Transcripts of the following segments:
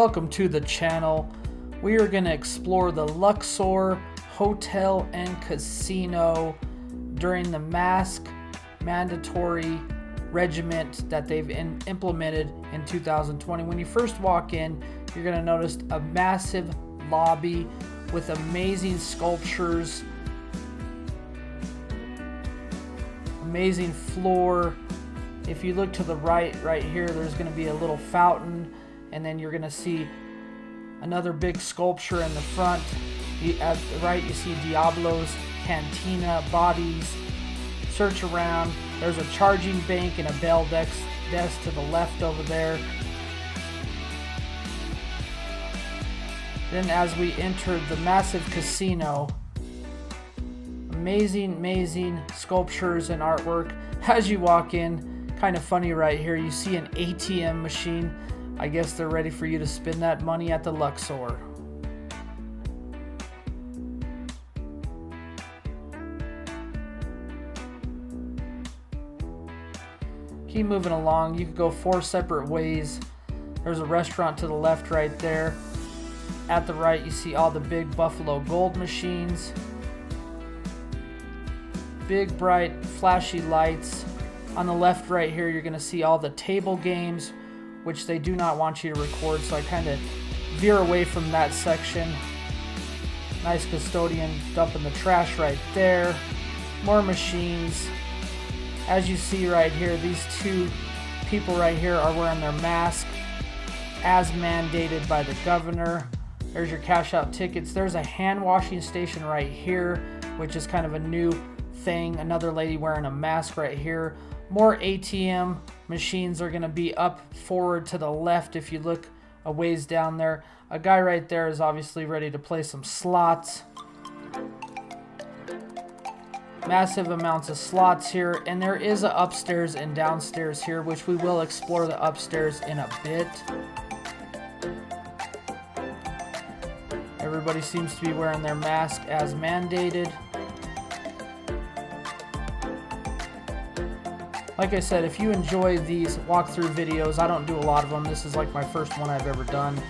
welcome to the channel. We are going to explore the Luxor Hotel and Casino during the mask mandatory regiment that they've implemented in 2020. When you first walk in, you're going to notice a massive lobby with amazing sculptures, amazing floor. If you look to the right here, there's going to be a little fountain, and then you're going to see another big sculpture in the front. At the right, you see Diablo's cantina, bodies. Search around. There's a charging bank and a bell desk to the left over there. Then as we enter the massive casino, amazing sculptures and artwork. As you walk in, kind of funny right here, you see an ATM machine. I guess they're ready for you to spend that money at the Luxor. Keep moving along. You could go 4 separate ways. There's a restaurant to the left right there. At the right, you see all the big Buffalo gold machines. Big, bright, flashy lights. On the left right here, you're going to see all the table games, which they do not want you to record, so I kind of veer away from that section. Nice custodian dumping the trash right there. More machines. As you see right here, these two people right here are wearing their mask as mandated by the governor. There's your cash out tickets. There's a hand washing station right here, which is kind of a new thing. Another lady wearing a mask right here. More ATM machines are going to be up forward to the left if you look a ways down there. A guy right there is obviously ready to play some slots. Massive amounts of slots here, and there is a upstairs and downstairs here, which we will explore the upstairs in a bit. Everybody seems to be wearing their mask as mandated. Like I said, if you enjoy these walkthrough videos, I don't do a lot of them. This is like my first one I've ever done.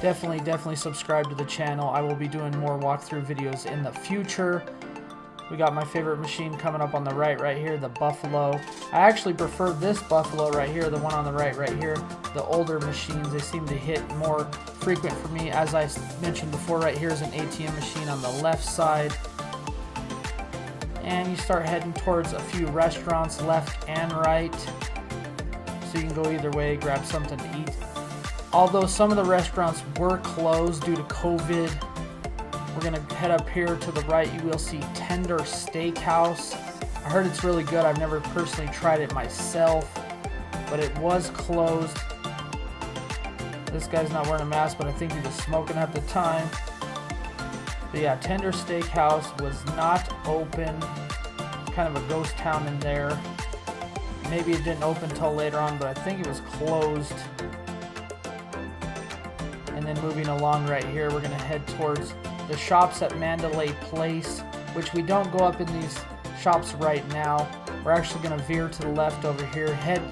Definitely subscribe to the channel. I will be doing more walkthrough videos in the future. We got my favorite machine coming up on the right here, the Buffalo. I actually prefer this Buffalo right here, the one on the right here. The older machines, they seem to hit more frequent for me. As I mentioned before, right here is an ATM machine on the left side. And you start heading towards a few restaurants, left and right. So you can go either way, grab something to eat. Although some of the restaurants were closed due to COVID, we're going to head up here to the right. You will see Tender Steakhouse. I heard it's really good. I've never personally tried it myself, but it was closed. This guy's not wearing a mask, but I think he was smoking at the time. But yeah, Tender Steakhouse was not open. Kind of a ghost town in there. Maybe it didn't open until later on, but I think it was closed. And then moving along right here, we're going to head towards the shops at Mandalay Place, which we don't go up in these shops right now. We're actually going to veer to the left over here, head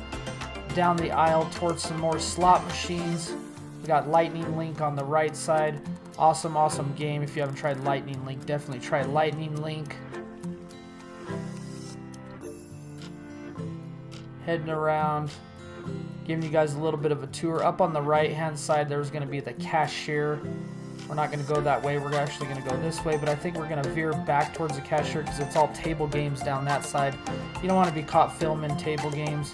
down the aisle towards some more slot machines. We got Lightning Link on the right side. Awesome game. If you haven't tried Lightning Link, definitely try Lightning Link. Heading around, giving you guys a little bit of a tour. Up on the right hand side, there's going to be the cashier. We're not going to go that way. We're actually going to go this way, but I think we're going to veer back towards the cashier because it's all table games down that side. You don't want to be caught filming table games.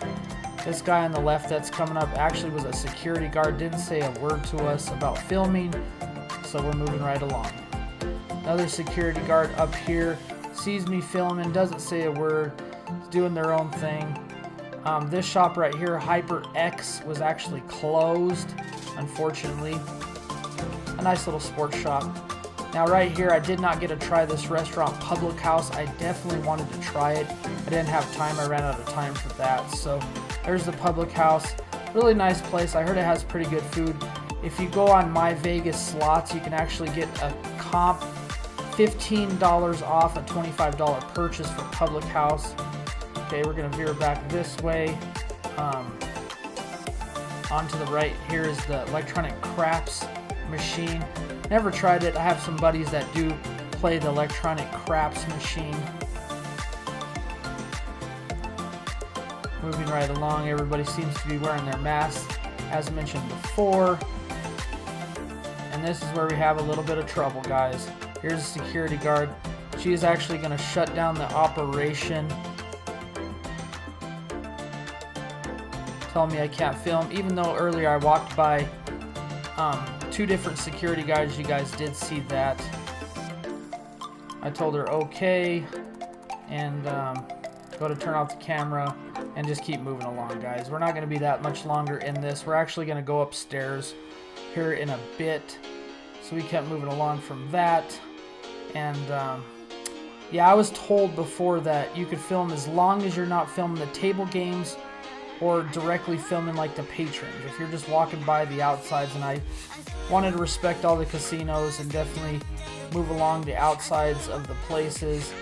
This guy on the left that's coming up actually was a security guard. Didn't say a word to us about filming, so we're moving right along. Another security guard up here sees me filming, doesn't say a word, is doing their own thing. This shop right here, HyperX, was actually closed, unfortunately. A nice little sports shop. Now right here, I did not get to try this restaurant, Public House. I definitely wanted to try it. I didn't have time. I ran out of time for that. So there's the Public House. Really nice place. I heard it has pretty good food. If you go on My Vegas Slots, you can actually get a comp $15 off a $25 purchase for Public House. Okay, we're going to veer back this way. On to the right here is the electronic craps machine. Never tried it. I have some buddies that do play the electronic craps machine. Moving right along, everybody seems to be wearing their masks, as mentioned before. And this is where we have a little bit of trouble, guys. Here's a security guard. She is actually going to shut down the operation. Telling me I can't film, even though earlier I walked by 2 different security guards. You guys did see that. I told her okay, and go to turn off the camera and just keep moving along, guys. We're not going to be that much longer in this. We're actually going to go upstairs here in a bit. So we kept moving along from that. And yeah, I was told before that you could film as long as you're not filming the table games or directly filming like the patrons. If you're just walking by the outsides, and I wanted to respect all the casinos and definitely move along the outsides of the places.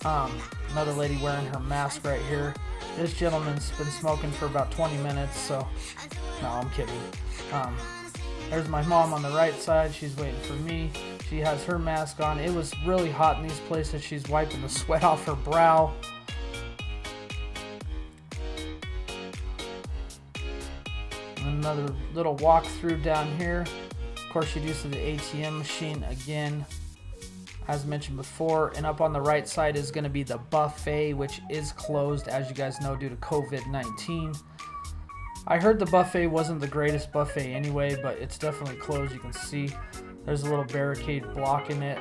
Another lady wearing her mask right here. This gentleman's been smoking for about 20 minutes, so no, I'm kidding. There's my mom on the right side. She's waiting for me. She has her mask on. It was really hot in these places. She's wiping the sweat off her brow. Another little walkthrough down here. Of course, you do see the ATM machine again, as mentioned before. And up on the right side is going to be the buffet, which is closed, as you guys know, due to COVID-19. I heard the buffet wasn't the greatest buffet anyway, but it's definitely closed. You can see there's a little barricade blocking it.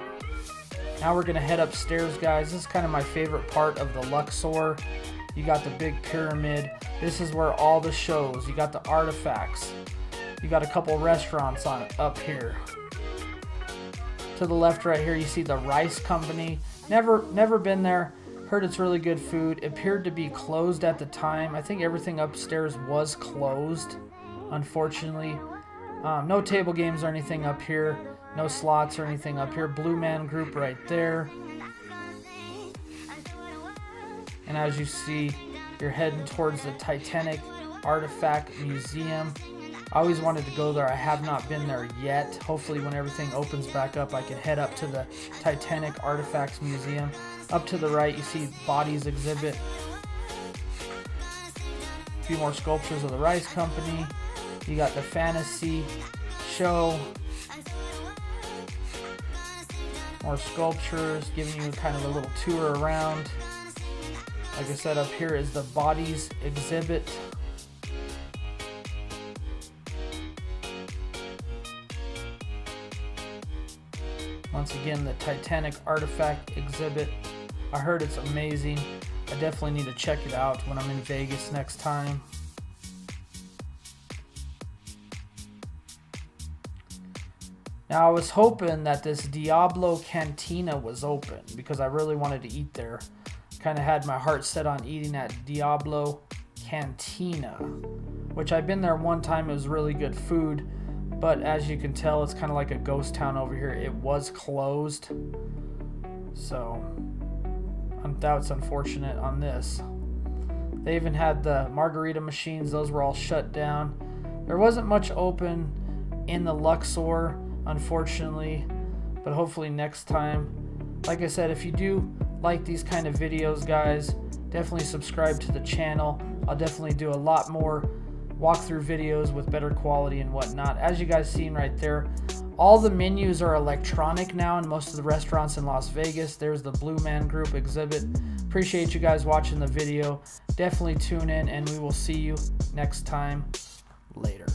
Now we're going to head upstairs, guys. This is kind of my favorite part of the Luxor. You got the big pyramid. This is where all the shows. You got the artifacts. You got a couple restaurants on up here. To the left right here, you see the Rice Company. Never been there. Heard it's really good food. It appeared to be closed at the time. I think everything upstairs was closed, unfortunately. No table games or anything up here. No slots or anything up here. Blue Man Group right there. And as you see, you're heading towards the Titanic Artifact Museum. I always wanted to go there. I have not been there yet. Hopefully when everything opens back up, I can head up to the Titanic Artifacts Museum. Up to the right, you see Bodies exhibit. A few more sculptures of the Rice Company. You got the Fantasy Show. More sculptures, giving you kind of a little tour around. Like I said, up here is the Bodies exhibit. Once again, the Titanic Artifact exhibit. I heard it's amazing. I definitely need to check it out when I'm in Vegas next time. Now, I was hoping that this Diablo Cantina was open because I really wanted to eat there. Kind of had my heart set on eating at Diablo Cantina, which I've been there one time. It was really good food. But as you can tell, it's kind of like a ghost town over here. It was closed. So that's unfortunate on this. They even had the margarita machines. Those were all shut down. There wasn't much open in the Luxor, unfortunately. But hopefully next time. Like I said, if you do like these kind of videos, guys, definitely subscribe to the channel. I'll definitely do a lot more walkthrough videos with better quality and whatnot. As you guys seen right there, all the menus are electronic now in most of the restaurants in Las Vegas. There's the Blue Man Group exhibit. Appreciate you guys watching the video. Definitely tune in, and we will see you next time. Later.